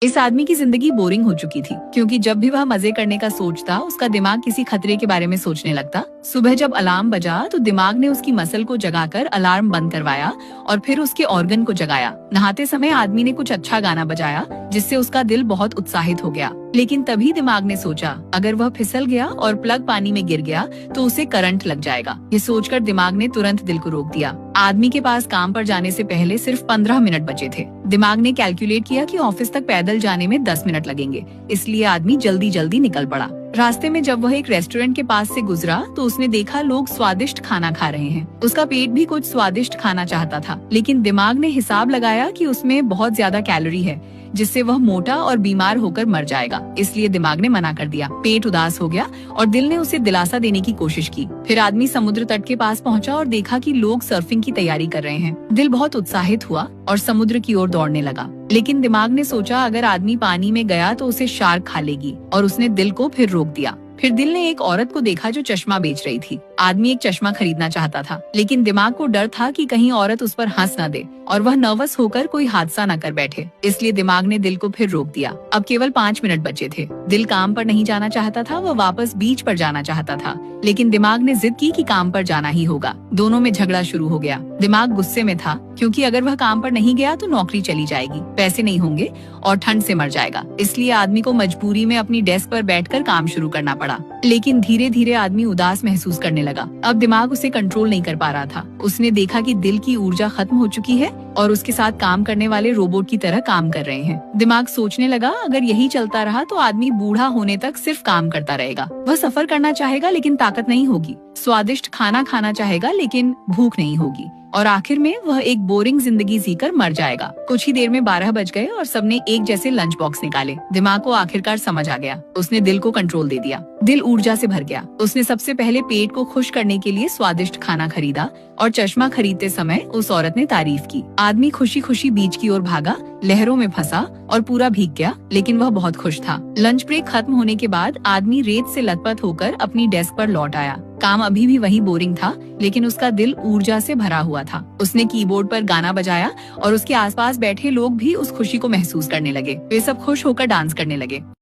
इस आदमी की जिंदगी बोरिंग हो चुकी थी, क्योंकि जब भी वह मजे करने का सोचता, उसका दिमाग किसी खतरे के बारे में सोचने लगता। सुबह जब अलार्म बजा तो दिमाग ने उसकी मसल को जगाकर अलार्म बंद करवाया और फिर उसके ऑर्गन को जगाया। नहाते समय आदमी ने कुछ अच्छा गाना बजाया, जिससे उसका दिल बहुत उत्साहित हो गया। लेकिन तभी दिमाग ने सोचा, अगर वह फिसल गया और प्लग पानी में गिर गया तो उसे करंट लग जाएगा। ये सोचकर दिमाग ने तुरंत दिल को रोक दिया। आदमी के पास काम पर जाने से पहले सिर्फ 15 मिनट बचे थे। दिमाग ने कैलकुलेट किया कि ऑफिस तक पैदल जाने में 10 मिनट लगेंगे, इसलिए आदमी जल्दी जल्दी निकल पड़ा। रास्ते में जब वह एक रेस्टोरेंट के पास से गुजरा तो उसने देखा लोग स्वादिष्ट खाना खा रहे हैं। उसका पेट भी कुछ स्वादिष्ट खाना चाहता था, लेकिन दिमाग ने हिसाब लगाया कि उसमें बहुत ज्यादा कैलोरी है, जिससे वह मोटा और बीमार होकर मर जाएगा। इसलिए दिमाग ने मना कर दिया। पेट उदास हो गया और दिल ने उसे दिलासा देने की कोशिश की। फिर आदमी समुद्र तट के पास पहुंचा और देखा कि लोग सर्फिंग की तैयारी कर रहे हैं। दिल बहुत उत्साहित हुआ और समुद्र की ओर दौड़ने लगा। लेकिन दिमाग ने सोचा, अगर आदमी पानी में गया तो उसे शार्क खा लेगी, और उसने दिल को फिर रोक दिया। फिर दिल ने एक औरत को देखा जो चश्मा बेच रही थी। आदमी एक चश्मा खरीदना चाहता था, लेकिन दिमाग को डर था कि कहीं औरत उस पर हंस न दे और वह नर्वस होकर कोई हादसा न कर बैठे। इसलिए दिमाग ने दिल को फिर रोक दिया। अब केवल 5 मिनट बचे थे। दिल काम पर नहीं जाना चाहता था, वह वापस बीच पर जाना चाहता था, लेकिन दिमाग ने जिद की कि काम पर जाना ही होगा। दोनों में झगड़ा शुरू हो गया। दिमाग गुस्से में था, क्योंकि अगर वह काम पर नहीं गया तो नौकरी चली जाएगी, पैसे नहीं होंगे और ठंड से मर जाएगा। इसलिए आदमी को मजबूरी में अपनी डेस्क पर बैठकर काम शुरू करना पड़ा। लेकिन धीरे धीरे आदमी उदास महसूस करने लगा। अब दिमाग उसे कंट्रोल नहीं कर पा रहा था। उसने देखा कि दिल की ऊर्जा खत्म हो चुकी है और उसके साथ काम करने वाले रोबोट की तरह काम कर रहे हैं। दिमाग सोचने लगा, अगर यही चलता रहा तो आदमी बूढ़ा होने तक सिर्फ काम करता रहेगा। वह सफर करना चाहेगा लेकिन ताकत नहीं होगी, स्वादिष्ट खाना खाना चाहेगा लेकिन भूख नहीं होगी, और आखिर में वह एक बोरिंग जिंदगी जीकर मर जाएगा। कुछ ही देर में 12 बज गए और सबने एक जैसे लंच बॉक्स निकाले। दिमाग को आखिरकार समझ आ गया। उसने दिल को कंट्रोल दे दिया। दिल ऊर्जा से भर गया। उसने सबसे पहले पेट को खुश करने के लिए स्वादिष्ट खाना खरीदा और चश्मा खरीदते समय उस औरत ने तारीफ की। आदमी खुशी खुशी बीच की ओर भागा, लहरों में फंसा और पूरा भीग गया, लेकिन वह बहुत खुश था। लंच ब्रेक खत्म होने के बाद आदमी रेत से लथपथ होकर अपनी डेस्क पर लौट आया। काम अभी भी वही बोरिंग था, लेकिन उसका दिल ऊर्जा से भरा हुआ था। उसने कीबोर्ड पर गाना बजाया और उसके आसपास बैठे लोग भी उस खुशी को महसूस करने लगे। वे सब खुश होकर डांस करने लगे।